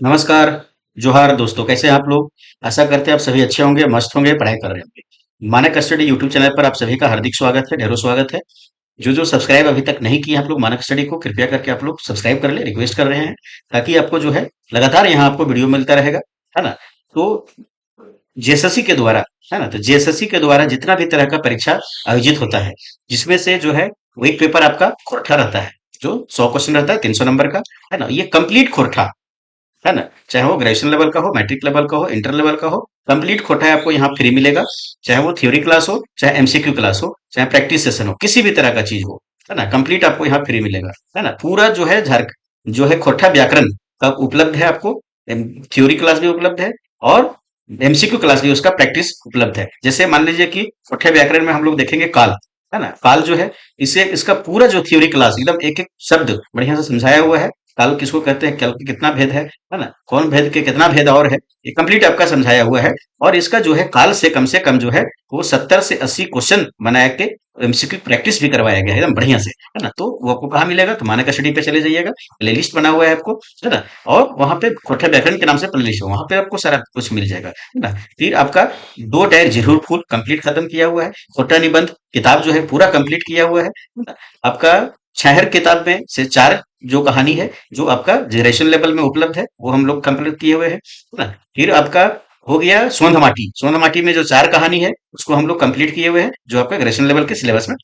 नमस्कार, जोहार दोस्तों, कैसे हैं आप लोग? आशा करते हैं आप सभी अच्छे होंगे, मस्त होंगे, पढ़ाई कर रहे होंगे। मानक स्टडी यूट्यूब चैनल पर आप सभी का हार्दिक स्वागत है, ढेरों स्वागत है। जो सब्सक्राइब अभी तक नहीं किए आप लोग मानक स्टडी को, कृपया करके आप लोग सब्सक्राइब कर लें, रिक्वेस्ट कर रहे हैं, ताकि आपको जो है लगातार यहाँ आपको वीडियो मिलता रहेगा, है ना? तो जेएसएससी के द्वारा, है ना? तो जेएसएससी के द्वारा जितना भी तरह का परीक्षा आयोजित होता है, जिसमें से जो है वो एक पेपर आपका खोरठा रहता है, जो 100 क्वेश्चन रहता है, 300 नंबर का, है ना? ये कंप्लीट खोरठा, है ना? चाहे वो ग्रेजुएशन लेवल का हो, मैट्रिक लेवल का हो, इंटर लेवल का हो, कंप्लीट खोटा आपको यहाँ फ्री मिलेगा। चाहे वो थ्योरी क्लास हो, चाहे एमसीक्यू क्लास हो, चाहे प्रैक्टिस सेशन हो, किसी भी तरह का चीज हो, है ना? कंप्लीट आपको यहाँ फ्री मिलेगा, है ना? पूरा जो है जो है खोटा व्याकरण का उपलब्ध है आपको। थ्योरी क्लास भी उपलब्ध है और एमसीक्यू क्लास भी, उसका प्रैक्टिस उपलब्ध है। जैसे मान लीजिए कि खोटे व्याकरण में हम लोग देखेंगे काल, है ना? काल जो है, इसे इसका पूरा जो थ्योरी क्लास एकदम एक एक शब्द बढ़िया से समझाया हुआ है। काल किसको कहते हैं, काल के कितना भेद है ना? कौन भेद के कितना भेद और है, ये कंप्लीट आपका समझाया हुआ है। और इसका जो है काल से कम जो है वो 70 से 80 क्वेश्चन बनाया के एमसीक्यू प्रैक्टिस भी करवाया गया है एकदम बढ़िया से, है ना? तो वो आपको कहाँ मिलेगा? तो मानक स्टडी पे चले जाइएगा, प्ले लिस्ट बना हुआ है आपको, है ना? और वहां पे खोटे व्याकरण के नाम से प्ले लिस्ट है, वहां पे आपको सारा कुछ मिल जाएगा, है ना? फिर आपका दो टायर जरूर फूल कंप्लीट खत्म किया हुआ है। खोटा निबंध किताब जो है पूरा कंप्लीट किया हुआ है ना? आपका छाहर किताब में से चार जो कहानी है, जो आपका जनरेशन लेवल में उपलब्ध है, वो हम लोग कंप्लीट किए हुए हैं, है ना? फिर आपका हो गया सोंध माटी, सोंध माटी में जो चार कहानी है उसको हम लोग कंप्लीट किए हुए हैं, जो आपका ग्रेजुएशन लेवल के सिलेबस में।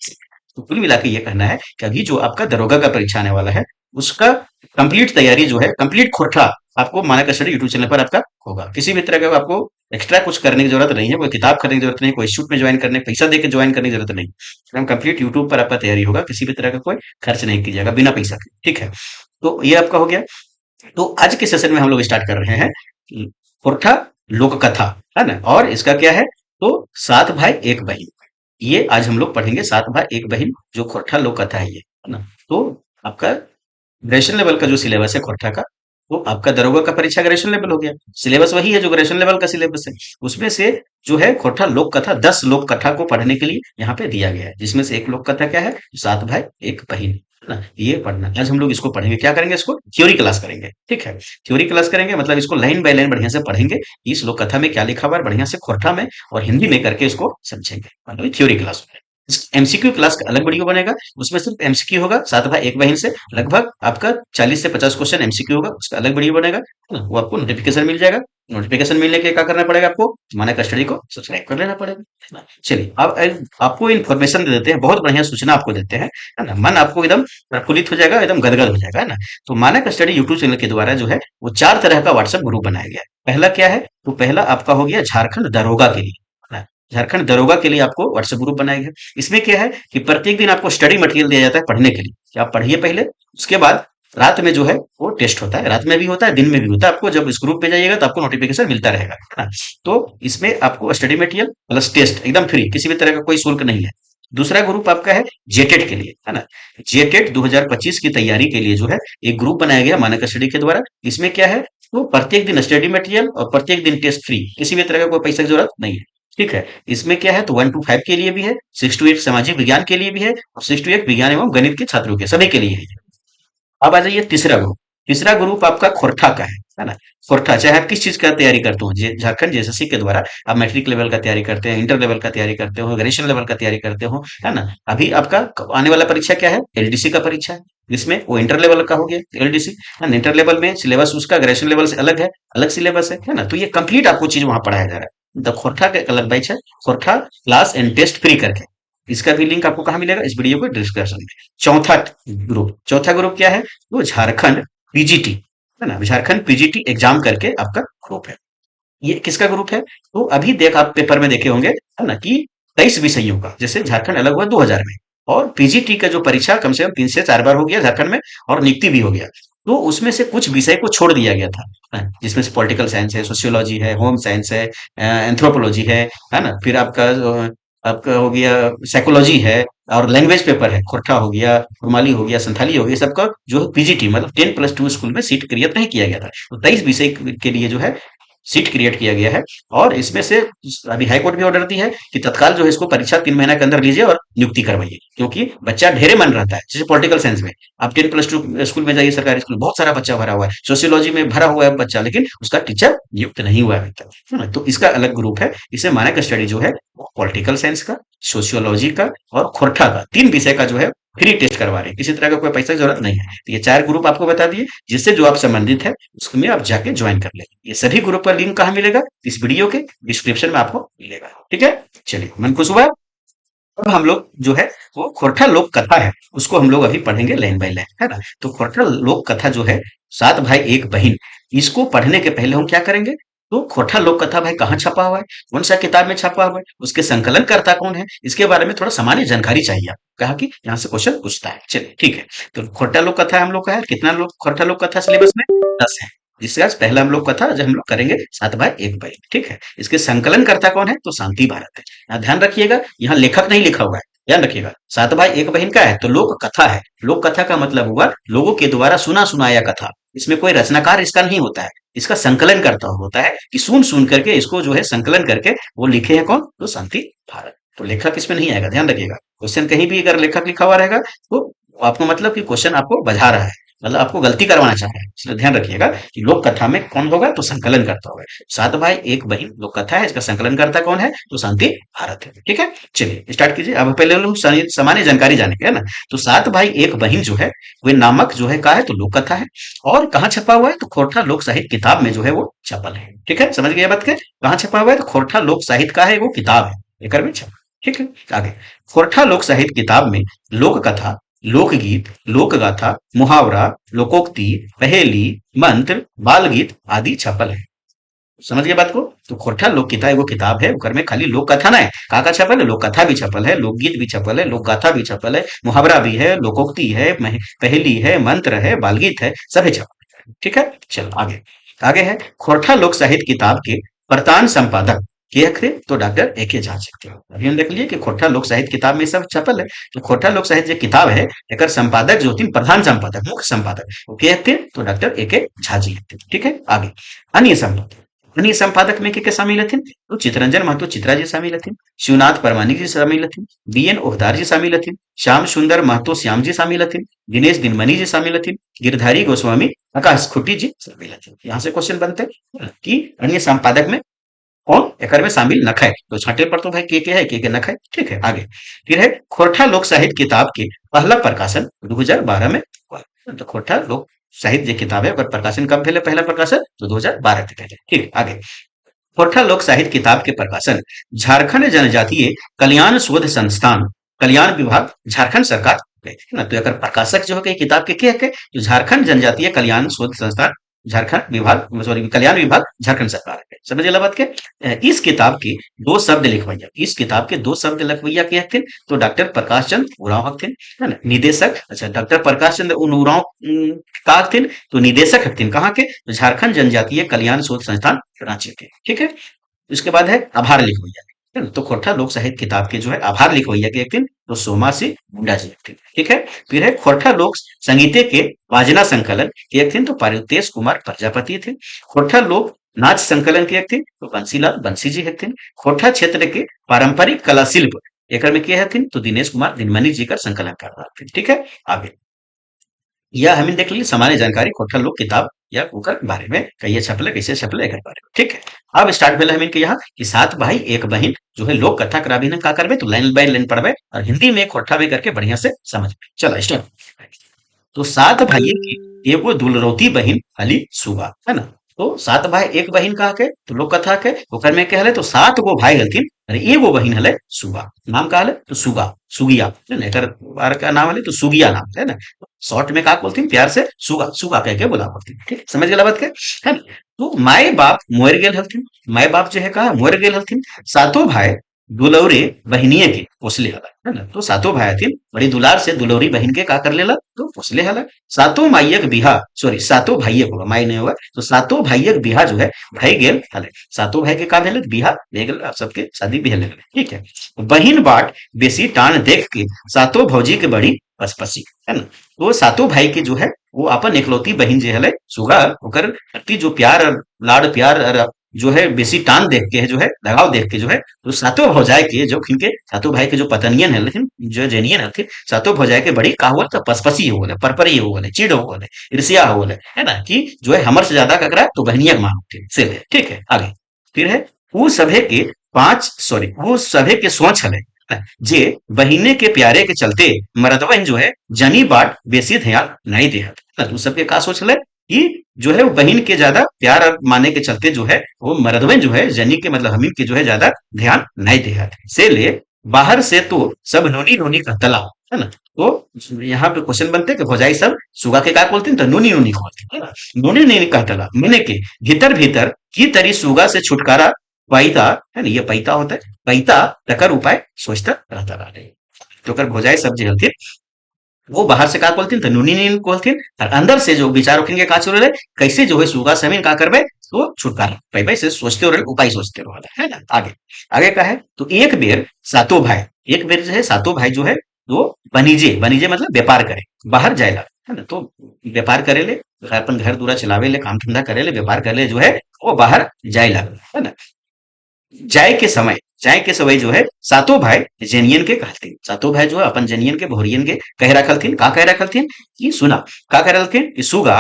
तो कुल मिला के ये कहना है कि अभी जो आपका दरोगा का परीक्षा आने वाला है, उसका कंप्लीट तैयारी जो है, कंप्लीट खोटा आपको मानक स्टडी यूट्यूब चैनल पर आपका होगा। किसी भी तरह का आपको एक्स्ट्रा कुछ करने की जरूरत नहीं है, कोई किताब खरीदने की जरूरत नहीं, कोई इंस्टीट्यूट में ज्वाइन करने पैसा देके ज्वाइन करने की जरूरत नहीं। एकदम कंप्लीट यूट्यूब पर आपका तैयारी होगा, किसी भी तरह का कोई खर्च नहीं कीजिएगा, बिना पैसा के, ठीक है? तो ये आपका हो गया। तो आज के सेशन में हम लोग स्टार्ट कर रहे हैं खोरठा लोक कथा, है ना? और इसका क्या है? तो सात भाई एक बहन, ये आज हम लोग पढ़ेंगे। सात भाई एक बहन जो खोरठा लोक कथा है, ये, है ना? तो आपका ग्रेजुएशन लेवल का जो सिलेबस है खोरठा का, वो आपका दरोगा का परीक्षा ग्रेजुएशन लेवल हो गया। सिलेबस वही है जो ग्रेजुएशन लेवल का सिलेबस है। उसमें से जो है खोरठा लोक कथा, 10 लोक कथा को पढ़ने के लिए यहाँ पे दिया गया है, जिसमें से एक लोक कथा क्या है? सात भाई एक बहन, है ना? ये पढ़ना आज हम लोग इसको पढ़ेंगे। क्या करेंगे? इसको थ्योरी क्लास करेंगे, ठीक है? थ्योरी क्लास करेंगे मतलब इसको लाइन बाय लाइन बढ़िया से पढ़ेंगे। इस लोक कथा में क्या लिखा हुआ है बढ़िया से खोरठा में और हिंदी में करके इसको समझेंगे, मतलब थ्योरी क्लास। एमसीक्यू क्लास का अलग वीडियो बनेगा, उसमें सिर्फ एमसीक्यू होगा। सात भाई एक बहन से लगभग आपका 40 से 50 क्वेश्चन एमसीक्यू होगा, उसका अलग वीडियो बनेगा, है ना? वो आपको नोटिफिकेशन मिल जाएगा। नोटिफिकेशन मिलने के क्या करना पड़ेगा? आपको मानक स्टडी को सब्सक्राइब कर लेना पड़ेगा, है ना? चलिए अब आपको इन्फॉर्मेशन दे देते हैं, बहुत बढ़िया सूचना आपको देते हैं, है ना? मन आपको एकदम प्रफुल्लित हो जाएगा, एकदम गदगद हो जाएगा, है ना? तो मानक स्टडी यूट्यूब चैनल के द्वारा जो है वो चार तरह का व्हाट्सएप ग्रुप बनाया गया है। पहला क्या है? तो पहला आपका हो गया झारखंड दरोगा के लिए, है ना? झारखंड दरोगा के लिए आपको व्हाट्सएप ग्रुप बनाया गया। इसमें क्या है कि प्रत्येक दिन आपको स्टडी मटेरियल दिया जाता है पढ़ने के लिए, कि आप पढ़िए पहले, उसके बाद रात में जो है वो टेस्ट होता है। रात में भी होता है, दिन में भी होता है। आपको जब इस ग्रुप पे जाइएगा तो आपको नोटिफिकेशन मिलता रहेगा, है ना? तो इसमें आपको स्टडी मटेरियल प्लस टेस्ट एकदम फ्री, किसी भी तरह का कोई शुल्क नहीं है। दूसरा ग्रुप आपका है जेटेट के लिए, है ना? जेटेट 2025 की तैयारी के लिए जो है एक ग्रुप बनाया गया मानक स्टडी के द्वारा। इसमें क्या है? तो प्रत्येक दिन स्टडी मटेरियल और प्रत्येक दिन टेस्ट फ्री, किसी भी तरह का कोई पैसे की जरूरत नहीं है, ठीक है? इसमें क्या है? तो 1 to 5 के लिए भी है, 6 to 8 सामाजिक विज्ञान के लिए भी है, और 6 to 8 विज्ञान एवं गणित के छात्रों के सभी के लिए है। अब आ जाइए तीसरा ग्रुप। तीसरा ग्रुप आपका खोरठा का है ना? खोरठा, चाहे आप किस चीज का तैयारी करते हो, झारखंड जेएसएससी के द्वारा आप मैट्रिक लेवल का तैयारी करते हैं, इंटर लेवल का तैयारी करते हो, ग्रेजुएशन लेवल का तैयारी करते हो, है ना? अभी आपका आने वाला परीक्षा क्या है? एलडीसी का परीक्षा है, जिसमें वो इंटर लेवल का हो गया एलडीसी, है ना? इंटर लेवल में सिलेबस उसका ग्रेजुएशन लेवल से अलग है, अलग सिलेबस है ना? तो ये कंप्लीट आपको चीज वहां पढ़ाया जा रहा है। द खोरठा का एक अलग बैच है, Khortha class and test free करके। इसका भी लिंक आपको कहाँ मिलेगा? इस वीडियो को डिस्क्रिप्शन में। चौथा ग्रुप क्या है? वो झारखंड पीजीटी, है ना? झारखंड पीजीटी एग्जाम करके आपका ग्रुप है। ये किसका ग्रुप है? तो अभी देख आप पेपर में देखे होंगे, है ना, कि 23 विषयों का, जैसे झारखंड अलग हुआ 2000 में, और पीजीटी का जो परीक्षा कम से कम 3 से 4 बार हो गया झारखंड में, और नियुक्ति भी हो गया। तो उसमें से कुछ विषय को छोड़ दिया गया था, जिसमें से पॉलिटिकल साइंस है, सोशियोलॉजी है, होम साइंस है, एंथ्रोपोलॉजी है ना? फिर आपका हो गया साइकोलॉजी है, और लैंग्वेज पेपर है, खोरठा हो गया, रुमाली हो गया, संथाली हो गया, सबका जो है पीजीटी मतलब 10+2 स्कूल में सीट क्रिएट नहीं किया गया था। तो 23 विषय के लिए जो है सीट क्रिएट किया गया है और इसमें से अभी हाई कोर्ट भी ऑर्डर दी है कि तत्काल जो है इसको परीक्षा 3 महीना के अंदर लीजिए और नियुक्ति करवाइए, क्योंकि बच्चा ढेरे मन रहता है। जैसे पॉलिटिकल साइंस में आप 10+2 स्कूल में जाइए, सरकारी स्कूल बहुत सारा बच्चा भरा हुआ है, सोशियोलॉजी में भरा हुआ है बच्चा, लेकिन उसका टीचर नियुक्त नहीं हुआ है अभी तक, है ना? तो इसका अलग ग्रुप है। इसे मानक स्टडी जो है पॉलिटिकल साइंस का, सोशियोलॉजी का और खोरठा का 3 विषय का जो है फ्री टेस्ट करवा रहे हैं, किसी तरह का कोई पैसा की जरूरत नहीं है। तो ये 4 ग्रुप आपको बता दिए, जिससे जो आप संबंधित है उसमें आप जाके ज्वाइन कर ले। ये सभी ग्रुप का लिंक कहाँ मिलेगा? इस वीडियो के डिस्क्रिप्शन में आपको मिलेगा। ठीक है, चलिए मन खुश हुआ। अब हम लोग जो है वो खोरठा लोक कथा है, उसको हम लोग अभी पढ़ेंगे लाइन बाय लाइन, है ना? तो खोरठा लोक कथा जो है, 7 भाई 1 बहिन, इसको पढ़ने के पहले हम क्या करेंगे? तो खोरठा लोक कथा भाई कहाँ छपा हुआ है, कौन सा किताब में छपा हुआ है, उसके संकलन करता कौन है, इसके बारे में थोड़ा सामान्य जानकारी चाहिए आपको, कहा कि यहाँ से क्वेश्चन पूछता है। चलिए ठीक है, तो खोरठा लोक कथा हम लोग का है कितना लोग खोरठा लोक कथा सिलेबस में 10 है, जिससे आज पहला हम लोग कथा जो हम लोग करेंगे 7 भाई 1 बहिन। ठीक है, इसके संकलन करता कौन है? तो शांति भारत है। यहाँ ध्यान रखिएगा, यहाँ लेखक नहीं लिखा हुआ है, ध्यान रखिएगा। 7 भाई 1 बहिन का है तो लोक कथा है। लोक कथा का मतलब हुआ लोगों के द्वारा सुना सुनाया कथा। इसमें कोई रचनाकार इसका नहीं होता है, इसका संकलन करता होता है कि सुन सुन करके इसको जो है संकलन करके वो लिखे हैं कौन? तो शांति भारत। तो लेखक इसमें नहीं आएगा, ध्यान रखिएगा। क्वेश्चन कहीं भी अगर लेखक लिखा हुआ रहेगा तो आपको मतलब कि क्वेश्चन आपको बजा रहा है, मतलब आपको गलती करवाना चाह रहा है, इसलिए ध्यान रखिएगा कि लोक कथा में कौन होगा? तो संकलन करता होगा। 7 भाई 1 बहिन लोक कथा है, इसका संकलन करता कौन है? तो शांति भारत है। ठीक है, चलिए स्टार्ट कीजिए। अब पहले हम लोग सामान्य जानकारी जानेंगे, है ना? तो 7 भाई 1 बहिन जो है वे नामक जो है का है? तो लोक कथा है। और कहाँ छपा हुआ है? तो खोरठा लोक साहित्य किताब में जो है वो छपल है। ठीक है, समझ गए बात के? कहाँ छपा हुआ है? तो खोरठा लोक साहित्य का है वो किताब है, एक में छपा। ठीक है, आगे खोरठा लोक साहित्य किताब में लोक कथा, लोकगीत, लोकगाथा, मुहावरा, लोकोक्ति, पहेली, मंत्र, बाल गीत आदि छपल है। समझ गए बात को? तो खोरठा लोक किताब एगो किताब है, ओकर में खाली लोक कथा ना है, का छपल है? लोक कथा भी छपल है, लोकगीत भी छपल है, लोक गाथा भी छपल है, मुहावरा भी है, लोकोक्ति है, पहेली है, मंत्र है, बाल गीत है, सभी छपल है। ठीक है, चलो आगे। आगे है खोरठा लोक साहित्य किताब के प्रधान संपादक के थे तो डॉक्टर ए के झा जी। अभी हम देख लिए कि खोरठा लोक साहित्य किताब में सब छपल है। तो खोरठा लोक साहित्य किताब है, एक संपादक जो थी प्रधान संपादक, मुख्य संपादक वो के थे? तो डॉक्टर ए के झा जी थे। ठीक है, आगे अन्य संपादक। अन्य संपादक में के शामिल हथिन? तो चितरंजन महतो चित्रा जी शामिल हथिन, शिवनाथ परमानी जी शामिल हथिन, बीएन ओहदार जी शामिल हथिन, श्याम सुंदर महतो श्याम जी शामिल हथिन, दिनेश दिनमणि जी शामिल हथिन, गिरधारी गोस्वामी आकाश खुट्टी जी शामिल हथिन। यहाँ से क्वेश्चन बनते हैं कि अन्य संपादक में कौन एक में शामिल नख है? तो छाटे पर तो भाई के है, के नख है। ठीक है, आगे फिर है खोरठा लोक साहित्य किताब के पहला प्रकाशन 2012 में हुआ। तो खोरठा लोक साहित्य जो किताब है ओकर प्रकाशन कब भेले? पहला प्रकाशन तो 2012 के पहले। ठीक है, आगे खोरठा लोक साहित्य किताब के प्रकाशन झारखंड जनजातीय कल्याण शोध संस्थान कल्याण विभाग झारखंड सरकार है ना? तो अगर प्रकाशक जो है किताब के तो झारखंड जनजातीय कल्याण शोध संस्थान झारखंड विभाग, सॉरी कल्याण विभाग झारखंड सरकार है। समझ गए बात के? इस किताब के 2 शब्द लिखवैया, इस किताब के 2 शब्द लिखवैया के हथिन? तो डॉक्टर प्रकाश चंद्र उरांव हथिन, है ना? निदेशक, अच्छा डॉक्टर प्रकाश चंद्र उरांव का हथिन? तो निदेशक हथिन कहाँ के? तो झारखंड जनजातीय कल्याण शोध संस्थान रांची के। ठीक है, उसके बाद है आभार लिखवैया, है ना? तो खोरठा लोक साहित्य किताब के जो है आभार लिखवैया के एक दिन तो सोमा सिंह मुंडा जी एक दिन। ठीक है, फिर है खोरठा लोक संगीते के वाजना संकलन के एक दिन तो पारितेश कुमार प्रजापति थे। खोरठा लोक नाच संकलन के एक दिन तो बंसीलाल बंसी जी हथिन। खोरठा क्षेत्र के पारंपरिक कला शिल्प एक में के हथिन? तो दिनेश कुमार दिनमणि जी का संकलन कर रहा थे। ठीक है, आगे यह हमें देख ली सामान्य जानकारी खोरठा लोक किताब या ओकर बारे में, कहिए छपले कैसे छपले एकर बारे में। ठीक है, अब स्टार्ट भेल हमें के यहाँ कि 7 भाई 1 बहिन जो है लोक कथा करा भी का करबे तो लाइन बाय लाइन पढ़बे और हिंदी में खोरठा में करके बढ़िया से समझ। चलो स्टार्ट। तो 7 भाई की एगो दुलरौती बहिन हली सुगा, है ना? तो 7 भाई 1 बहिन कहा के? तो लोक कथा के ओकर में के हले तो 7 गो भाई हलथिन अरे एगो बहिन हले सुगा। नाम का हले? तो सुगा, सुगिया, है ना? एकर बार का नाम हले तो सुगिया नाम है ना? शॉर्ट में का बोलती प्यार से सुगा सुगा कह के बोला करती। ठीक, समझ गए बात के? है ना? तो माए बाप मोर गेल हलथिन, माए बाप जो है कहा मोर गेल हलथिन। 7 भाई दुलौरे बहिनिये के पोसले हला, है ना? तो 7 भाई हथिन बड़ी दुलार से दुलौरी बहिन के का कर लेला? तो पोसले हला। 7 माइयक बिहा, सॉरी 7 भाइयक होगा, माई नहीं होगा। तो 7 भाइयक बिहा जो है भई गेल हले। 7 भाई के का भेल? बिहा भे गेल, आप सबके शादी भेल गेल। ठीक है, बहिन बाट बेसी टाण देख के 7 भौजी के बड़ी पसपसी, है ना? तो 7 भाई के जो है वो अपन इकलौती बहिन जे हले सुगा ओकर प्रति जो प्यार और लाड़ प्यार और जो है बेसी टान देख के है जो है लगाव देख के जो है तो सातों भौजाई के जो खिनके सातों भाई के जो पतनियन है लेकिन जो जेनियन है सातों भौजाई के बड़ी का हुआ तो पसपसी हो गए परपरी हो गए चिड़ हो गए ईर्ष्या हो गए है ना कि जो है हमर से ज्यादा ककरा तो बहनिया मान उठे से ठीक है आगे फिर है वो सभे के वो सभे के सोच हले जे बहिने के प्यारे के चलते मरदवन जो है जनी बाट बेसी ध्यान नहीं देहत तो सबके का सोच ले कि जो है वो बहन के ज्यादा प्यार और माने के चलते जो है वो मरदवन जो है जनी के मतलब हमीन के जो है ज्यादा ध्यान नहीं देहत से ले बाहर से तो सब नोनी नोनी का तलाव है ना तो यहाँ पे क्वेश्चन बनते हैं कि भौजाई सब सुगा के का बोलते हैं तो नोनी नोनी बोलते हैं है ना नोनी नोनी का तला मैंने के भीतर भीतर की तरी सुगा से छुटकारा पैता है ना ये पैता होता है पैता तकर उपाय सोचता रहता रहा तो कर भौजाई सब जो हलथिन वो बाहर से का बोलथिन तो नूनी नीन बोलथिन और अंदर से जो विचार रखेंगे का चल रहे कैसे जो है सुगा समीन का करबे तो छुटकारा पैबे से सोचते रहे उपाय सोचते रहे है ना आगे आगे का है तो एक बेर जो है सातों भाई जो है वो बनीजे बनीजे मतलब व्यापार करे बाहर जाए है ना तो व्यापार करे ले अपन घर दूरा चलावे ले काम धंधा करे ले व्यापार करे ले जो है वो बाहर जाए लगे है ना जाय के समय जो है सातों भाई जेनियन के कहलथिन सातों भाई जो है अपन जेनियन के भोरियन के कह रखलथिन का कह रखलथिन कि सुना का कह रखलथिन कि सुगा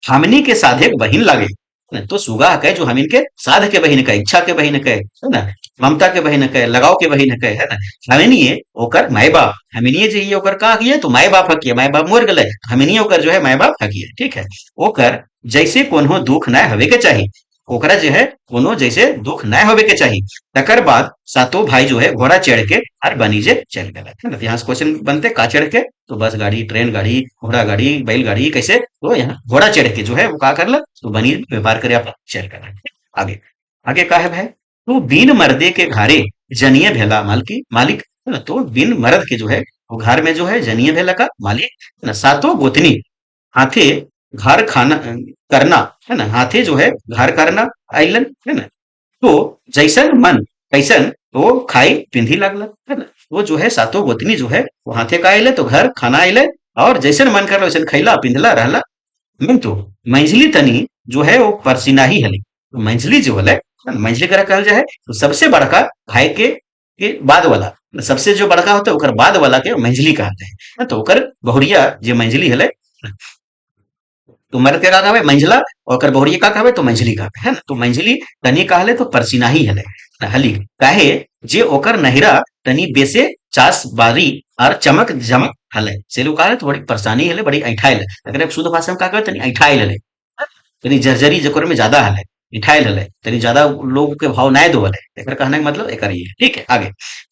हमनी के साधे के बहिन लागे न, तो सुगा कहे जो हमीन के साध के बहिन कहे इच्छा के बहिन कहे है ना ममता के बहिन कहे लगाव के बहिन कहे है ना हमीनिए ओकर माय बाप हमीनिए जे ये ओकर का किए तो माय बाप हकिए माय बाप मर गए हमीनिए ओकर जो है माय बाप हकिए ठीक है ओकर जैसे कोनो दुख ना हवे के चाहिए ओकरा जो है कोनो जैसे दुख न होवे के चाहिए तकर बाद सातों भाई जो है घोड़ा चढ़ के और बनीजे चल गए है ना तो यहाँ से क्वेश्चन बनते का चढ़ के तो बस गाड़ी ट्रेन गाड़ी घोड़ा गाड़ी बैलगाड़ी कैसे तो यहाँ घोड़ा चढ़ के जो है वो का कर तो बनी व्यापार करे अपना चल कर आगे आगे का है भाई तो बिन मर्दे के घारे जनिए भेला मालिक मालिक है ना तो बिन मर्द के जो है वो घर में जो है जनिए भेला का मालिक है ना सातों गोतनी हाथे घर खाना करना है ना हाथे जो है घर करना आइलन है ना तो जैसन मन कैसन तो खाई पिंधी लागल है ना वो जो है सातों गोतनी जो है वो हाथे का आइले तो घर खाना आइले और जैसन मन कर वैसन खैला पिंधला रहला मिंटू मंझली तनी जो है वो परसिना ही हले तो मंझली जो हले मंझली करा कहल जाए तो सबसे बड़का भाई के बाद वाला सबसे जो बड़का होता है ओकर बाद वाला के मंझली कहते हैं तो ओकर बहुरिया जो मंझली हले तो मर्द के का कहवे मंझला और कर बहुरिया का कहवे तो मंझली कहवे है ना तो मंझली तनी कहले तो परसिना ही हले हली काहे जे ओकर नहिरा तनी बेसे चास बारी और चमक जमक हले से लोग कहा तो बड़ी परेशानी हले बड़ी ऐठाइल अगर आप शुद्ध भाषा में का कहवे तनी ऐठाइल हले तनी जर्जरी जकर में ज्यादा हले मिठाइल हले तनी ज्यादा लोग के भाव नाय दो हले एकर कहने का मतलब एकर ये है। ठीक है आगे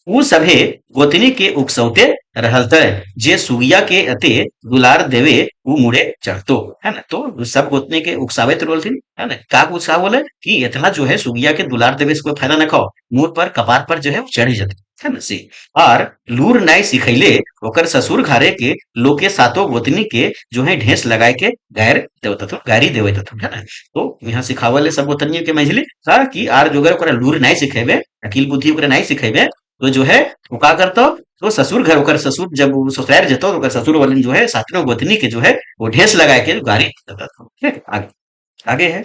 उ सभे गोतनी के उकसौते रहलते जे सुगिया के अते दुलार देवे उ मुड़े चढ़तो है ना तो सब गोतनी के उकसावे तो रोलथिन है ना का उकसाव बोले कि इतना जो है सुगिया के दुलार देवे से कोई फायदा न खाओ मुंह पर कपार पर जो है वो चढ़ी जाते है ना से और लूर नाई सिखैले ओकर ससुर घरे के लोग के सातों गोतनी के जो है ढेस लगाए के गैर देवता तो गारी देवे तो है ना तो यहाँ सिखावले सब गोतनियों के मझली था कि आर जोगर ओकरा लूर नाई सिखेबे अकिल बुद्धि ओकरा नाई सिखेबे तो जो है वो का करता तो ससुर घर ओकर ससुर जब वो ससुराल जतो तो ओकर ससुर वाले जो है सातनों गोतनी के जो है वो ढेस लगाए के गारी देता था ठीक है आगे आगे है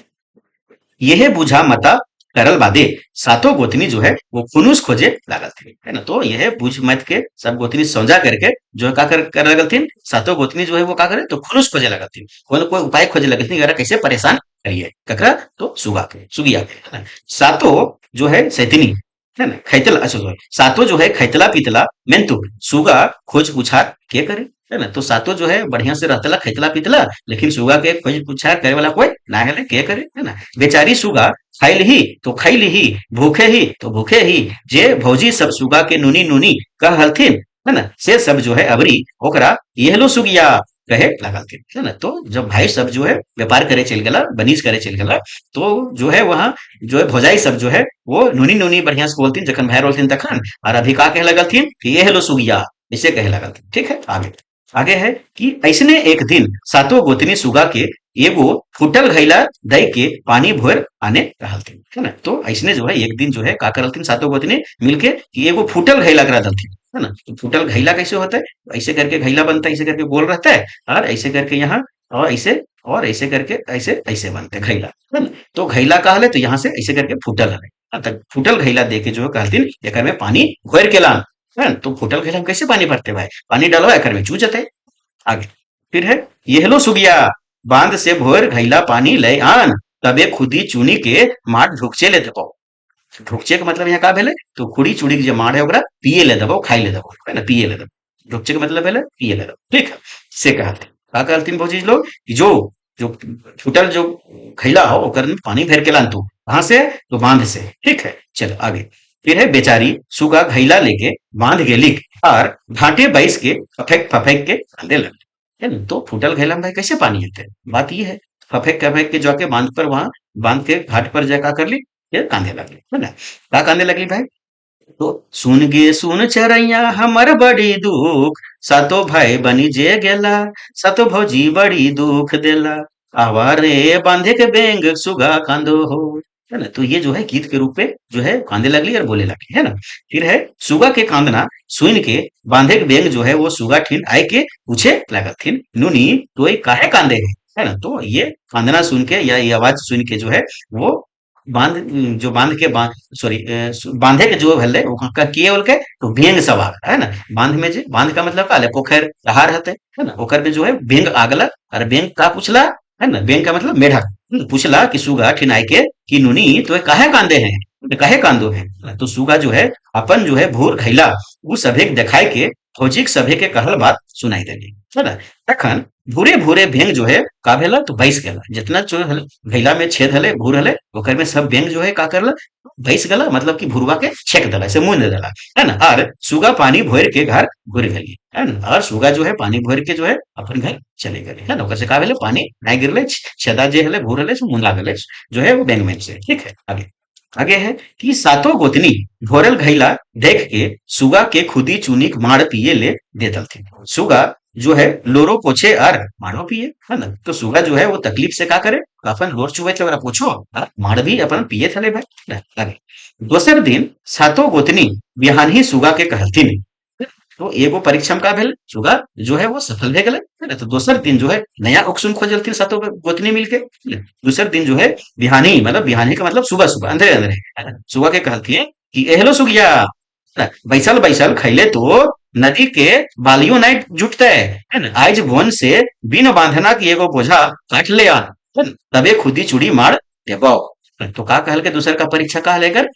यह बुझा मता करल बादे सातों गोतनी जो है वो खुनुस खोजे लागल थी है ना तो यह बुझ मत के सब गोतनी समझा करके जो है का कर लगल थी सातों गोतनी जो है वो का करे तो खुनुस खोजे लगल थी कोई उपाय खोजे लगल थी कैसे परेशान करिए ककरा तो सुगिया के है ना सातों जो है सैतनी है ना खैतला अच्छा सॉरी सातों जो है खैतला पीतला मेंतु सुगा खोज पूछा के करे है ना तो सातों जो है बढ़िया से रहतला खैतला पीतला लेकिन सुगा के खोज पूछा करे वाला कोई ना है के करे है ना बेचारी सुगा खाइल ही तो खाइल ही भूखे ही तो भूखे ही जे भौजी सब सुगा के नूनी नूनी कह हलथिन है ना से सब जो है अबरी ओकरा येहलो सुगिया कहे लागल थे है ना तो जब भाई सब जो है व्यापार करे चल गला बनीज करे चल गला तो जो है वहां जो है भौजाई सब जो है वो नूनी नूनी बढ़िया से बोलतीन जखन भाई रोलतीन तखन और अभी का कहे लगल थी कि ये हेलो सुगिया इसे कहे लगल थी ठीक है आगे आगे है कि ऐसने एक दिन सातों गोतनी सुगा के एगो फुटल घैला दई के पानी भोर आने रहल थी है ना तो ऐसने जो है एक दिन जो है का करलथिन सातों गोतनी मिलके कि एगो फुटल घैला करा दलथिन है ना तो फुटल घैला कैसे होता है ऐसे करके घैला बनता है ऐसे करके गोल रहता है और ऐसे करके यहाँ और ऐसे और ऐसे करके ऐसे ऐसे बनते घैला, है ना। तो घैला कहले तो यहाँ से ऐसे करके फूटल हले। तक फूटल घैला देके जो कहलथिन एकर में पानी घोर के लान, है ना। तो फूटल घैला में कैसे पानी भरते भाई, पानी डालवा एकर में चू जते आगे। फिर है येहलो सुगिया, बांध से भोर घैला पानी ले आन, तबे खुदी चुनी के माठ ढुकचे ले देबो। ढुकचे के मतलब यहाँ का भेले, तो खुड़ी चुड़ी के जो माड़ है ओकरा पिए ले देबो, खाई ले देबो, है ना, पिए ले देबो। ढुकचे के मतलब भेले पिए ले देबो, ठीक है। से कहते का कहलथिन भौजी लोग कि जो जो छूटल जो खैला हो ओकर में पानी भर के लान तू, कहाँ से, तो बांध से, ठीक है। चल आगे। फिर है बेचारी सुगा घैला लेके बांध गेली और घाटे बैस के फफेक फफेक के कांदे लगे, है ना। तो फूटल घैला में भाई कैसे पानी आते, बात ये है। फफेक फफेक के जाके बांध पर वहां बांध के घाट पर जाकर कर ली, ये कांदे लगली, है ना। का कांदे लगली भाई, तो सुन गे सुन चरैया हमर बड़ी दुख, सातो भाई बनी जे गेला, सातो भौजी बड़ी दुख देला, आवारे बांधे के बेंग सुगा कांदो हो, है ना। तो ये जो है गीत के रूप में जो है कांदे लगली और बोले लगी, है ना। फिर है सुगा के कांदना सुन के बांधे के बेंग जो है वो सुगा ठीन आए के पूछे लागत थिन, नुनी तो काहे कांदे है ना। तो ये कांदना सुन के या ये आवाज सुन के जो है वो बांध जो बांध के बांध सॉरी बांधे के जो भले का किए बोल के, तो बेंग सब आ गया, है ना। बांध में जे बांध का मतलब का ले पोखर तहार हते, है ना। ओकर में जो है बेंग आगला और बेंग का पूछला, है ना। बेंग का मतलब मेढक, पूछला कि सुगा ठिनाई के कि नुनी तो काहे कांदे हैं, तो काहे कांदो है। तो सुगा जो है अपन जो है भोर घैला उ सभे के देखाय के फौजिक सभे के कहल बात सुनाई देली, है ना। तखन भूरे भूरे भेंग जो है का भेला, तो बैस गेला, जितना जो घैला में छेद हले भूर हले ओकर में सब बेंग जो है का करला, बैस गला, मतलब कि भुरवा के छेक देला, से मुंह देला, है ना। और सुगा पानी भोर के घर घुर गली, है ना। और सुगा जो है पानी भोर के जो है अपन घर चले गए, है ना। ओकर से का भेले पानी नहीं गिरले, छेदा जे हले भूर हले से मुंह लागले जो है वो बेंग में से, ठीक है। आगे आगे है कि सातों गोतनी भोरल घैला देख के सुगा के खुदी चुनी मार पिए ले दे दलथिन। सुगा जो है लोरो पोछे और मारो पिए, है ना। तो सुगा जो है वो तकलीफ से का करे, अपन लोर चुवे थे ओकरा पोछो और मार भी अपन पिए थले भाई, है ना। आगे दोसर दिन सातों गोतनी बिहान ही सुगा के कहलथिन, तो एगो परीक्षम का भेल, सुगा जो है वो सफल भे गेलै, है ना। तो दोसर दिन जो है नया उकसुन खोजलथिन सातों गोतनी मिलके, है ना। दूसर दिन जो है बिहानी, मतलब बिहानी का मतलब सुबह सुबह अंधेरे अंधेरे, है ना। सुगा के कहलथिन कि एहलो सुगिया, है ना, बैसल बैसल खैले तो नदी के बालियों नहीं जुटते, है ना। आज वन से बिन बांधना की एगो बोझा काट ले आ, है ना, तबे खुदी चूड़ी मार देबो। तो का कहल के दूसर का परीक्षा का लेकर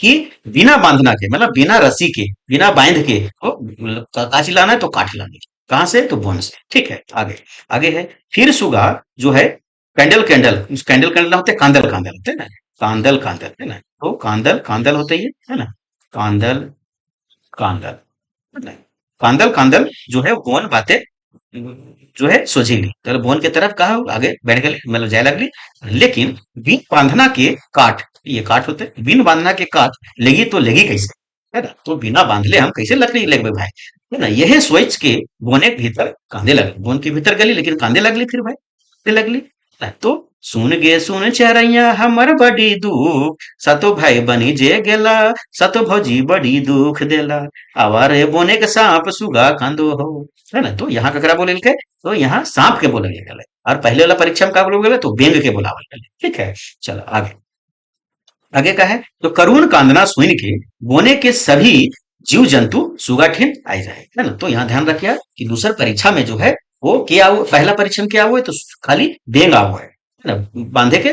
कि बिना बांधना के, मतलब बिना रस्सी के, बिना बांध के तो का चिल्लाना है, तो काट लाना है। कहां से, तो वन से, ठीक है। आगे आगे है फिर सुगा जो है कैंडल कैंडल कैंडल कैंडल होते, कांदल कांदल होते है ना, कांदल कांदल, है ना। तो कांदल कांदल होते ही है ना, कांदल कांदल, है ना। कांदल कांदल जो है वन बातें जो है सोझेली, तो बोन के तरफ कहा आगे बढ़ गए, मतलब जाए लगली। लेकिन बिन बांधना के काट, ये काट होते, बिन बांधना के काट लेगी तो लेगी कैसे, है ना। तो बिना बांधले हम कैसे लकड़ी लेगे भाई, है ना। यह सोच के बोने के भीतर कांदे लगे, बोन के भीतर गली लेकिन कांदे लगली, फिर भाई कांदे लगली। तो सुन गे सुन चरैया हमर बड़ी दुख, सतो भाई बनी जे गेला, सतो भौजी बड़ी दुख देला, आवारे बोने के सांप सुगा कांदो हो, है ना। तो यहाँ ककरा बोले के, तो यहाँ सांप के बोले गए, और पहले वाला परीक्षा में का बोले गए, तो बेंग के बुलावल गए, ठीक है। चलो आगे आगे का है, तो करुण कांदना सुन के बोने के सभी जीव जंतु सुगा ठिन आई जाए, है ना। तो यहाँ ध्यान रखिए कि दूसर परीक्षा में जो है वो क्या हुआ, पहला परीक्षण क्या हुआ है, तो खाली बेंग हुआ है ना, बांधे के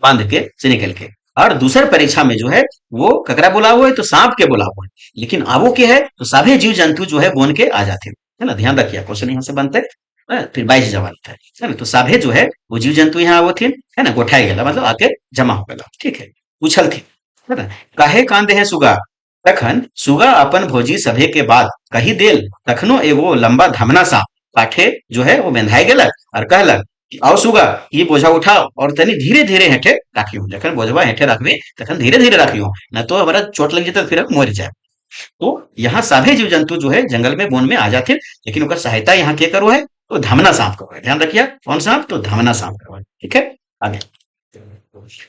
बांध के से निकल के। और दूसर परीक्षा में जो है वो ककरा बोला हुआ है, तो सांप के बोला हुआ है। लेकिन आवो के है, तो सभी जीव जंतु जो है बोन के आ जाते हैं, है ना। ध्यान रखिए क्वेश्चन यहाँ से बनते हैं, फिर 22 जवाब है ना। तो सभे जो है वो जीव जंतु यहाँ आवो थे, है ना, गोठाई गया, मतलब आके जमा हो गया, ठीक है। पूछल थी, है ना, काहे कांदे है सुगा, तखन सुगा अपन भोजी सभे के बाद कही देल, तखनो एगो लंबा धमना सांप काठे जो है वो बंधाई गेलक और कहलक कि आओ सुगा ये बोझा उठाओ और तनी धीरे धीरे हेठे राखियो, जखन बोझवा हेठे रखबे तखन धीरे धीरे राखियो, न तो हमारा चोट लग जेतै, फिर हम मर जाए। तो यहाँ सभे जीव जंतु जो है जंगल में वन में आ जाते, लेकिन ओकर सहायता यहाँ के करो है, तो धमना सांप करो है। ध्यान रखिए कौन सांप, तो धमना सांप करो है, ठीक है। आगे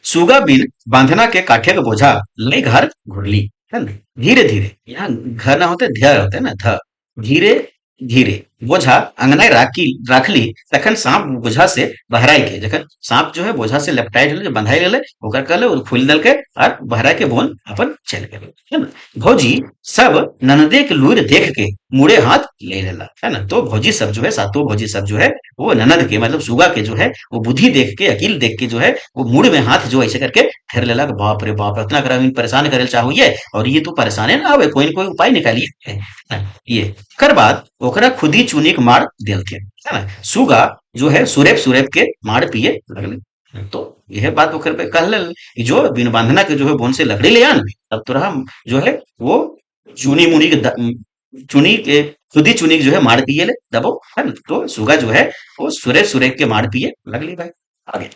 सुगा बिन बांधना के काठे का बोझा ले घर घुरली, है ना। धीरे धीरे, यहाँ घर ना होते धैर्य होते है ना, ध धीरे धीरे, बोझा अंगनाय राखली तखन सांप बोझा से बहराई के, जखन सांप जो है बोझा से लपटाई रहले बंधाई रहले ओकर कहले और खोल देलकै और बहरा के बोन अपन चल गेल, है ना। भौजी सब ननदे के लूर देख के मुड़े हाथ ले लेला, है ना। तो भौजी सब जो है सातों भौजी सब जो है वो ननद के मतलब सुगा के जो है वो बुद्धि देख के अकील देख के जो है वो मुड़ में हाथ जो ऐसे करके फेर लेला कि बाप रे बाप इतना करा परेशान करे चाहो ये, और ये तो परेशाने ना आवे कोई न कोई उपाय निकालिए, है ना। ये कर बाद ओकरा खुदी चुनी के मार देलथिन, है ना। सुगा जो है सुरेप सुरेप के मार पिए लगले। तो यह बात ओकर पे कहले कि जो बिन बांधना के जो है बोन से लकड़ी ले आन, तब तोरा जो है वो चुनी मुनी के चुनी के खुदी चुनी के जो है मार पिए ले दबो, है ना। तो सुगा जो है वो सुरेप सुरेप के मार पिए लगली भाई। आगे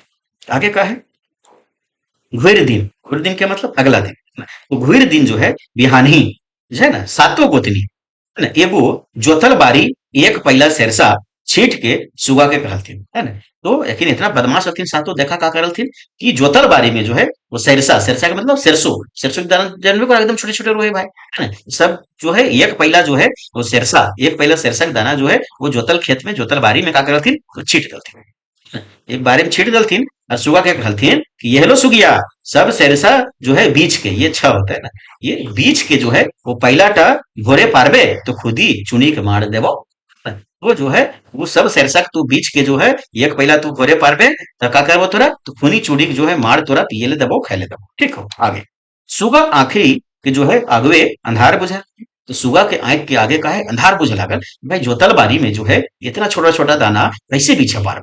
आगे का है घुर दिन के मतलब अगला दिन, है ना। तो घुर दिन जो है बिहानी जो है ना सातों गोतनी, है ना, एगो जोतल बारी एक पैला सरसा छीट के सुगा के कहलथिन, है ना। तो लेकिन इतना बदमाश हथिन सातों, देखा का करलथिन कि जोतल बारी में जो है वो सरसा, सरसा का मतलब सरसों, सरसों के दाना जानबे को एकदम छोटे छोटे रोए भाई, है ना। सब जो है एक पैला जो है वो सरसा, एक पैला सरसा के दाना जो है वो जोतल खेत में जोतल बारी में का करलथिन तो छीट देलथिन, एक बारी में छीट देलथिन और सुगा के कहलथिन कि ये लो सुगिया, सब सरसा जो है बीच के ये छह होता है ना, ये बीच के जो है वो पहला टा घोरे पारबे तो खुद ही चुनी के मार देवो, वो जो है वो सब सरसा तू बीच के जो है एक पहला तू घोरे पारबे तो का करबो तोरा तो खूनी चुड़ी के जो है मार तोरा पिए ले देबो खाए ले देबो, ठीक हो। आगे सुगा आंखी के जो है आगवे अंधार बुझे, तो सुगा के आंख के आगे का है अंधार बुझे लागल, भाई जोतल बारी में जो है इतना छोटा छोटा दाना कैसे पीछे पार,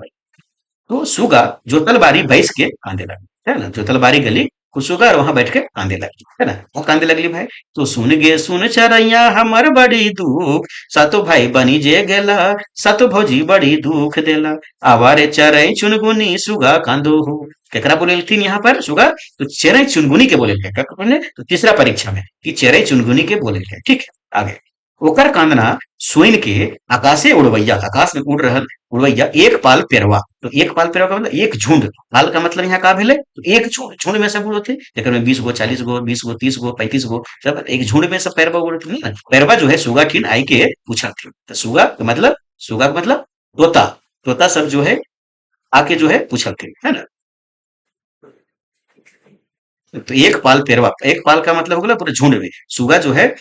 तो सुगा जोतलबारी बैस के कांदे लगी, है ना। जोतलबारी गली कुसुगा और वहां बैठ के कांदे लगी, है ना। वो कांदे लगली भाई, तो सुन गे सुन चरैया हमर बड़ी दुख, सातो भाई बनी जे गेला, सातो भौजी बड़ी दुख देला, आवारे चरई चुनगुनी सुगा कांदो हो। केकरा बोले थी यहाँ पर सुगा, तो चेरई चुनगुनी के बोले थे, तो तीसरा परीक्षा में कि चेरई चुनगुनी के बोले थे, ठीक है। आगे ओकर कांदना सुन के आकाशे उड़वैया, आकाश में उड़ रहल उड़वैया एक पाल पेरवा, तो एक पाल पेरवा का मतलब एक झुंड, पाल का मतलब यहाँ का भेले तो एक झुंड, झुंड में सब उड़ते जेकर में 20 गो 40 गो 20 गो 30 गो 35 गो सब एक झुंड में सब पैरवा उड़ते ना। पैरवा जो है सुगा ठीन आई के पूछा थी, तो सुगा का मतलब तोता, तोता सब जो है आके जो है पूछा थे, है ना। तो एक पाल पेरवा, एक पाल का मतलब हो गया पूरे झुंड में, सुगा जो है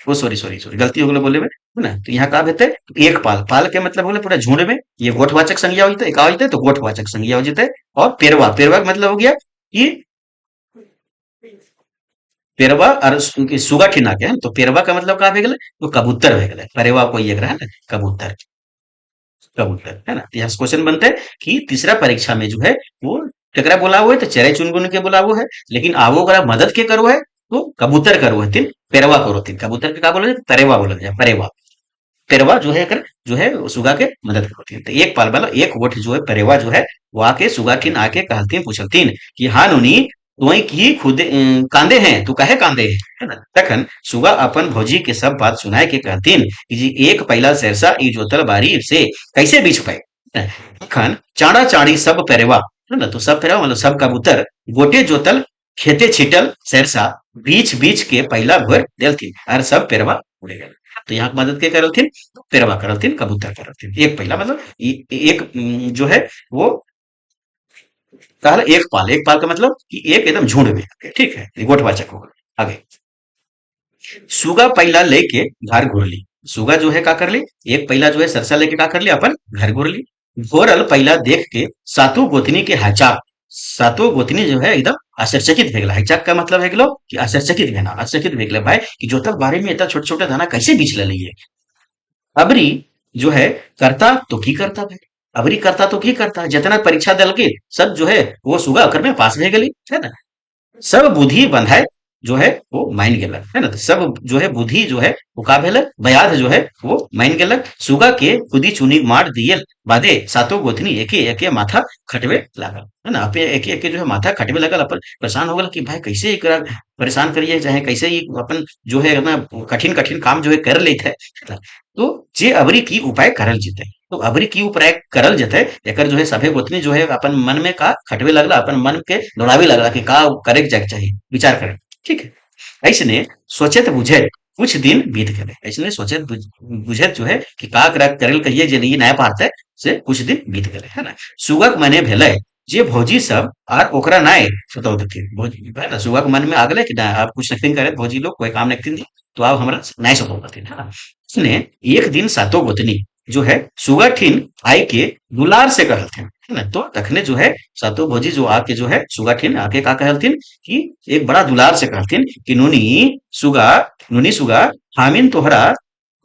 वो सॉरी सॉरी सॉरी गलती हो गया बोले में, है ना। तो यहाँ का कहते हैं तो एक पाल, पाल के मतलब हो गया पूरा झुंड में, ये गोठवाचक संज्ञा हो जाता है, एक हो जाता है तो गोठवाचक संज्ञा हो जाता है। और पेरवा, पेरवा का मतलब हो गया कि पेरवा और सुगा ठिना के, तो पेरवा का मतलब का हो गया तो कबूतर हो गया, पेरवा को ये है ना कबूतर, कबूतर, है ना। तो यहाँ क्वेश्चन बनते हैं कि तीसरा परीक्षा में जो है वो केकरा बोला हुआ है तो चेरे चुनगुन के बोला हुआ है, लेकिन आवो करा मदद के करो है तो कबूतर करो है तिन पेरवा करो तिन, कबूतर के का बोले परेवा बोला जाए, परेवा, पेरवा जो है कर जो है सुगा के मदद करो तिन। तो एक पाल वाला एक वोट जो है परेवा जो है वो आके सुगा किन आके कहतीन पूछलतीन कि हाँ नुनी तुई की खुद कांदे हैं तू काहे कांदे है ना। तखन सुगा अपन भौजी के सब बात सुनाए के कहतीन कि जी एक पहला सरसा ई जोतल बारी से कैसे बीच पाए, तखन चाड़ा चाड़ी सब पेरवा, है ना। तो सब पेरवा मतलब सब कबूतर गोटे जोतल खेते छिटल सरसा बीच बीच के पहला भर देलथिन और सब पेरवा उड़े गए। तो यहाँ मदद के करलथिन पेरवा करलथिन कबूतर करलथिन, एक पहला मतलब एक जो है वो कहला एक पाल का मतलब कि एक एकदम झुंड में, ठीक है, ये गोठवाचक होगा। आगे सुगा पहला लेके घर घुर ली, सुगा जो है का कर ली एक पहला जो है सरसा लेके का कर ली अपन घर घुर ली। घोरल पहला देख के सातों गोतनी के हचाक, सातों गोतनी जो है एकदम आश्चर्यचकित भेगला, हचाक का मतलब है गेलो कि आश्चर्यचकित भेना, आश्चर्यचकित भेगले भाई कि जोतक बारे में इतना छोटे छोटे दाना कैसे बीच ले लिए। अबरी जो है करता तो की करता भाई, अबरी करता तो की करता जितना परीक्षा दल के सब जो है वो सुगा ओकर में पास भे गली, है ना। सब बुद्धि बंधाए जो है वो मान गेलक, है ना। तो सब जो है बुद्धि जो है वो का भेलक बयाध जो है वो मान गेलक, सुगा के खुदी चुनी मार दिए बादे सातों गोतनी एके एके माथा खटवे लागल, है ना। अपने एके एके जो है माथा खटवे लगल, अपन परेशान हो गल कि भाई कैसे एकरा परेशान करिए चाहे कैसे ही अपन जो है अपना कठिन कठिन काम जो है कर लेते है। तो जे अबरी की उपाय करल जेते, तो अबरी की उपाय करल जेते एकर जो है सभे गोतनी जो है अपन मन में का खटवे लगला, अपन मन के दौड़ावे लगला कि का करे के जाके चाहिए विचार करे, ठीक है। ऐसने सोचे तो बुझे कुछ दिन बीत गए। ऐसने सोचे बुझे जो है कि का करेल कहिए जे नहीं नया पारते से कुछ दिन बीत गए है ना। सुगक मने भेलै जे भौजी सब आर ओकरा नाय सुतौ देथिन भौजी है ना। सुगक मन में आ गेलै कि ना आप कुछ नथिन करे भौजी लोग कोई काम नथिन दी तो आप हमरा नाय सुतौ देथिन है ना। इसने एक दिन सातो गोतनी जो है सुगा ठिन आई के दुलार से कहलथिन है ना। तो तखने जो है सातो भौजी जो आके जो है सुगा ठिन आके का कहलथिन कि एक बड़ा दुलार से कहलथिन कि सुगा नुनी सुगा हामिन तोहरा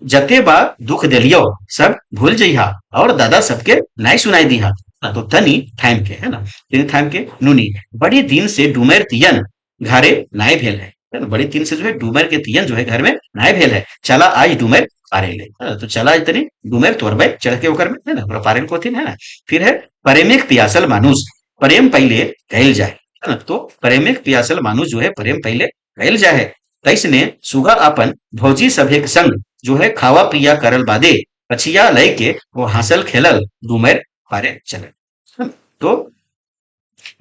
जते बा दुख देलियो सब भूल जइहा और दादा सबके नाई सुनाई दीहा। तो तनी थाम के है ना, तनी थाम के नुनी बड़ी दिन से डूमर तियन घरे नाई भेल है ना। बड़ी दिन से जो है डूमर के तियन जो है घर में नाई भेल है। चला आज डूमर पारे ले है ना। तो चला आज तनी डूमर तोड़बे चढ़ के ओकर में है ना ओकरा पारे को थी है ना। फिर है प्रेमिक पियासल मानुष प्रेम पहले कहल जाए है ना। तो प्रेमिक पियासल मानुष जो है प्रेम पहले कहल जाए है। तैसने सुगा अपन भौजी सभे के संग जो है खावा पिया करल बादे पछिया लय के वो हासिल खेलल डूमर पारे चले है ना। तो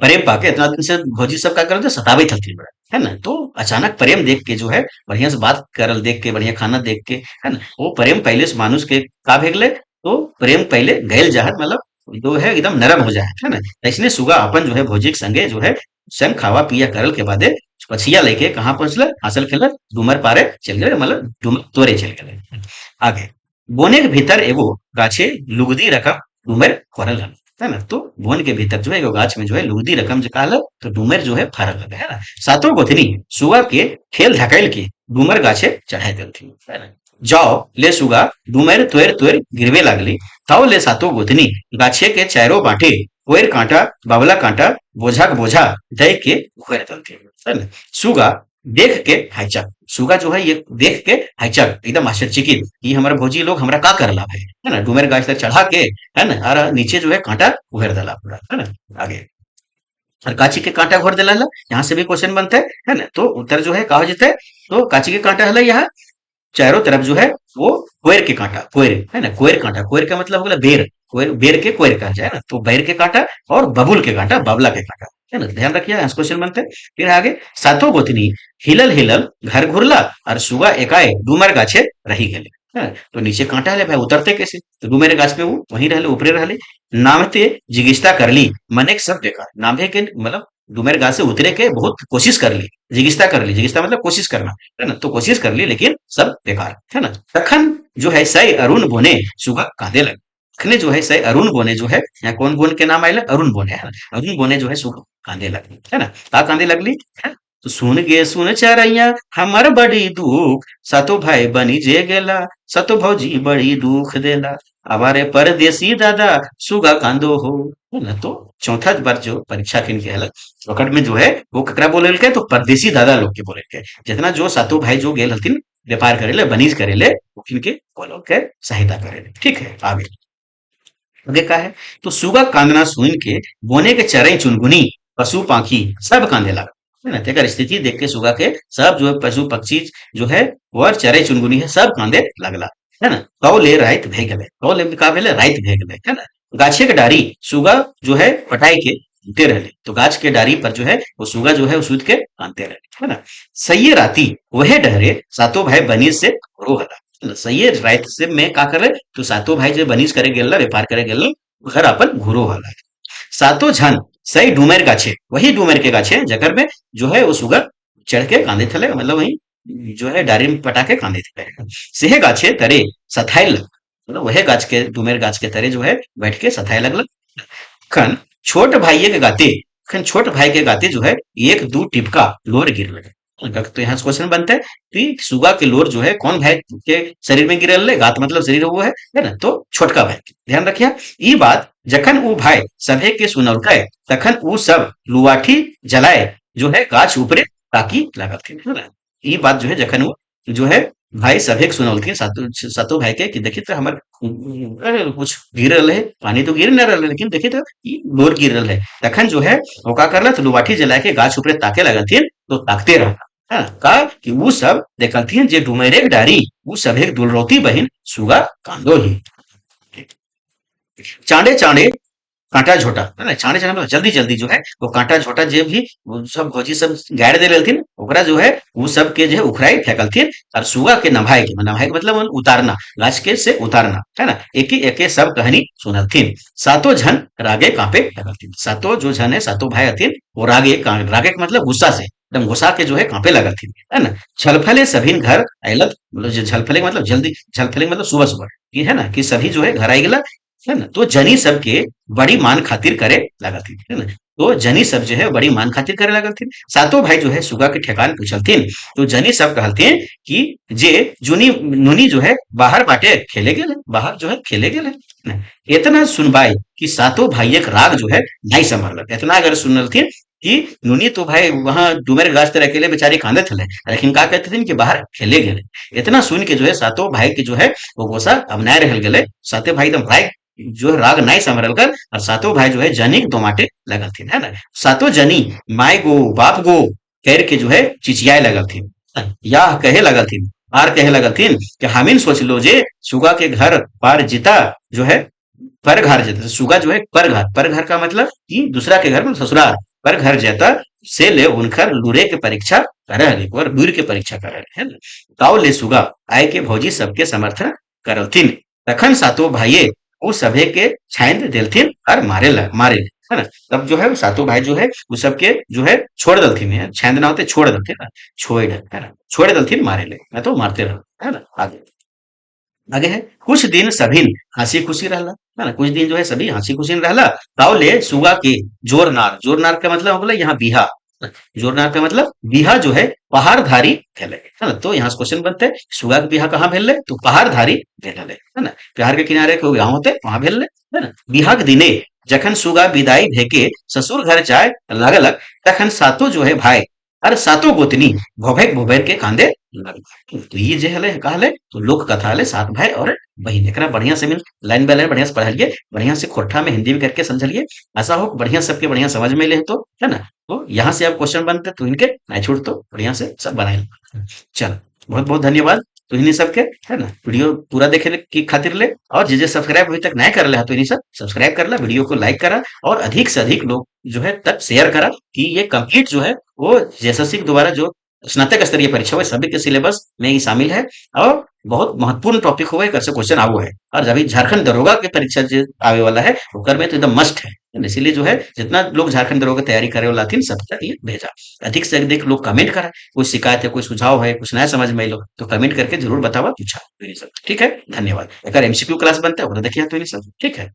प्रेम पाके इतना दिन से भौजी सब का करल सतावे थलथिन बड़ा है ना। तो अचानक प्रेम देख के जो है बढ़िया से बात करल देख के बढ़िया खाना देख के है ना वो प्रेम पहले से मानुष के का भेगले तो प्रेम पहले गैल जाहत मतलब जो है एकदम नरम हो जाए है ना। इसलिए सुगा अपन जो है भौजी के संगे जो है संग खावा पिया करल के बादे पछिया लेके कहाँ पहुंचल हासिल खेलल डूमर पारे चल गए मतलब डूमर तोरे चल गए आगे। बोने के भीतर एगो गाछे लुगदी रकम डूमर फरल है ना। तो बोन के भीतर जो है एगो गाछ में जो है लुगदी रकम जो कहल तो डूमर जो है फरल लगे है ना। सातों गोतनी सुगा के खेल धकेल के डूमर गाछे चढ़ाई देलथिन है ना। जाओ ले सुगा डूमर तोर तोर गिरवे लागली ताओ ले सातों गोतनी गाछे के चारों बाटे कोयर कांटा बावला कांटा बोझा के बोझा दे के घोर देलथिन है ना। सुगा देख के हाइचक सुगा जो है ये देख के हाइचक एकदम आश्चर्यचकित ये हमारे भौजी लोग हमरा का करला है ना। डूमर गाछ तक चढ़ा के है ना और नीचे जो है कांटा उघेर देला पूरा है ना आगे। और काची के कांटा घोर देला यहाँ से भी क्वेश्चन बनते है ना। तो उत्तर जो है का हो जेते तो काची के कांटा है यहाँ चारों तरफ जो है वो कोयर के कांटा कोयर है ना। कोयर कांटा कोयर का मतलब हो गया बेर कोयर बेर के कोयर कहा जाए ना। तो बैर के कांटा और बबुल के कांटा बाबला के कांटा है ना। ध्यान रखिए यहाँ क्वेश्चन बनते हैं। फिर आगे सातों गोतनी हिलल हिलल घर घुरला और सुगा एकाए डूमर गाछे रही गेले है। तो नीचे कांटा है भाई उतरते कैसे तो डूमर गाछ में वो वहीं रहले ऊपरे रहले नामते जिगिस्ता करली मने सब देखा नामे के मतलब डूमर गाछ से उतरे के बहुत कोशिश कर ली जिगिस्ता मतलब कोशिश करना है ना। तो कोशिश कर ली लेकिन सब बेकार है ना। तखन जो है सई अरुण बोने सुगा कांदे लगे तखने जो है सई अरुण बोने जो है यहाँ कौन बोन के नाम आये अरुण बोने है ना। अरुण बोने जो है सुगा कांदे लगली है ना। का कांदे लगली है तो सुन गे सुन चरैया हमर बड़ी दुख सतो भाई बनी जे गेला सतो भौजी बड़ी दुख देला हमारे परदेसी दादा सुगा कांदो हो है ना। तो चौथा बार जो परीक्षा किन के अलग वक्त में जो है वो ककरा बोले के तो परदेसी दादा लोग के बोले के जितना जो सातों भाई जो गेल हथिन व्यापार करेले बनीज करेले वो किनके वो लोग के सहायता करेले। ठीक है आगे देखा है तो सुगा कांदना सुन के बोने के चरई चुनगुनी पशु पाखी सब कांदे लगा है ना। तेकर स्थिति देख के सुगा के सब जो है पशु पक्षी जो है वह चरई चुनगुनी है सब कांदे लगला है ना। तौ ले राइत भे गए तौ ले का भेले राइत भे गए है ना। गाछे के डारी सुगा जो है पटाई के कानते रहे तो गाछ के डारी पर जो है वो सुगा जो है वो सूत के कानते रहे है ना। सैये राती वह डहरे सातों भाई बनीज से रोहला सही रात से मैं का करे तो सातों भाई जो बनीज करे गेल व्यापार करे गेल घर अपन घुरो हला सातों झन सही डूमर गाछे वही डूमर के गाछे जगर में जो है वो सुगर चढ़ के कांदे थले मतलब वही जो है डारी में पटा के कांदे थले सेह गाछे तरे सथाई लग मतलब वह गाछ के डूमर गाछ के तरे जो है बैठ के सथाई लगल खन छोट भाई के गाते खन छोट भाई के गाते जो है एक दो टिपका लोर गिर लगे। तो यहाँ क्वेश्चन बनता है कि सुगा के लोर जो है कौन भाई के शरीर में गिरल है गात मतलब शरीर वो है ना। तो छोटका भाई ध्यान रखिए ये बात जखन वो भाई सभे के सुनलकै तखन वो सब लुआठी जलाए जो है गाछ ऊपरे ताकि लागल है ना। ये बात जो है जखन वो जो है भाई सभे के सुनलखिन सातों भाई के कि देखिए तो हमार कुछ गिरल है पानी तो गिर न रहा है लेकिन देखिए तो ये लोर गिरल है तखन जो है वो का करला तो लुआठी जला के गाछ ऊपरे ताके लगथिन तो ताकते रहा है ना। का कि वो सब देखलथिन जे डुमरे के डारी वो सब एक दुलरौती बहिन सुगा कांदो ही चांडे चांडे कांटा झोटा है ना, छाने छाने मतलब जल्दी जल्दी जो है वो कांटा झोटा जे भी वो सब भौजी सब गाड़ दे रहथिन, ओकरा जो है वो सब के जो है उखड़ाई फेंकलथिन और सुगा के नभाए के मतलब उतारना, गाछ के से उतारना है ना, एक ही सब कहानी सुनलथिन। सातों जन रागे कांपे लगलथिन, सातों जो जन है सातों भाई हथिन वो रागे के मतलब गुस्सा से एकदम गुस्सा के जो है कांपे लगलथिन, है ना। छलफले सभी घर अयलत, मतलब झलफले के मतलब जल्दी, झलफले के मतलब सुबह सुबह, ये है ना कि सभी जो है घर आई गेला, है ना। तो जनी सबके बड़ी मान खातिर करे लागलथिन, है ना। तो जनी सब जो है बड़ी मान खातिर करे लागलथिन। सातों भाई जो है सुगा के ठेकान पूछलथिन। तो जनी सब कहलथिन कि जे जुनी नुनी जो है बाहर बाटे खेले गेले, बाहर जो है खेले गेले, है ना। इतना सुनबाई कि सातों भाई एक राग जो है नहीं संभरलक, इतना अगर सुनलथिन कि नुनी तो भाई वहां डुमर गाछ तर अकेले बेचारी कांदे थे, लेकिन का कहते थे कि बाहर खेले गेले। इतना सुन के जो है सातों भाई के जो है वो गोसा अब नहीं रह गए, सातों भाई एकदम राग जो है राग नहीं संभरल कर और सातों भाई जो है जनी के दोमाटे लगलथिन, है ना। सातों जनी माय गो बाप गो कह के जो है चिचियाए लगलथिन, या कहे लगलथिन आर कहे लगलथिन कि हमीन सोच लो जे सुगा के घर पार जीता जो है पर घर जाता, सुगा जो है पर घर का मतलब कि दूसरा के घर में ससुराल, पर घर जाता से ले उनकर लूरे के परीक्षा करे और लूर के परीक्षा करे, है ना। ताऊ ले सुगा आय के भौजी सबके समर्थन करलथिन, तखन सातों भाइये वो सभे के छांद देलथिन और मारे, है ना। तब जो है वो सातों भाई जो है वो सबके जो है छोड़ दलथिन, है छांद ना होते छोड़ दलथिन ना, है ना, छोड़ दलथिन मारे ले, मैं तो मारते रहो, है ना। आगे आगे है कुछ दिन सभी हंसी खुशी रहला, है ना, कुछ दिन जो है सभी हंसी खुशी रहला। ताउले सुगा के जोरनार का मतलब बोला यहाँ बिहा, जोरनार का मतलब बिहा जो है पहाड़धारी भेले, है ना। तो यहाँ से क्वेश्चन बनते हैं सुगा के बिहा कहाँ भेले, तो पहाड़धारी भेले, है ना। पहाड़ के किनारे कोई गाँव होते वहां भेले, है ना। बिहाक दिने जखन सुगा विदाई भेके ससुर घर जाए लगलक, तखन सातों जो है भाई और सातों गोतनी भोभेर के कांदे लग। तो ये जे हले कहले तो लोक कथा हले सात भाई और बहिन, एकरा बढ़िया से लाइन बाय लाइन बढ़िया से पढ़लिए, बढ़िया से खोट्ठा में हिंदी में करके समझलिए, ऐसा हो बढ़िया सबके बढ़िया समझ में ले, तो है ना। तो यहाँ से आप क्वेश्चन बनते तो इनके नहीं छूट तो बढ़िया से सब बनाए। चलो बहुत बहुत धन्यवाद तो इन्हीं सबके, है ना। वीडियो पूरा देखे की खातिर ले, और जे सब्सक्राइब अभी तक नहीं कर ले तो इन्हीं सब सब्सक्राइब कर ला, वीडियो को लाइक करा और अधिक से अधिक लोग जो है तक शेयर करा कि ये कंप्लीट जो है वो जेएसएससी के द्वारा जो स्नातक स्तरीय परीक्षा हुए सभी के सिलेबस में ही शामिल है, और बहुत महत्वपूर्ण टॉपिक हुए कर से क्वेश्चन आओ है। और अभी झारखंड दरोगा की परीक्षा जो आवे वाला है ओकर में तो एकदम मस्ट है, इसीलिए जो है जितना लोग झारखंड दरोगा की तैयारी करे वाला थी सब तक ये भेजा। अधिक से अधिक लोग कमेंट करा, कोई शिकायत है कोई सुझाव है कुछ नया समझ में लो तो कमेंट करके जरूर बतावा पूछा, तो ये सब ठीक है। धन्यवाद। अगर एमसीक्यू क्लास बनता है वो तो देखिए तो ये सब ठीक है।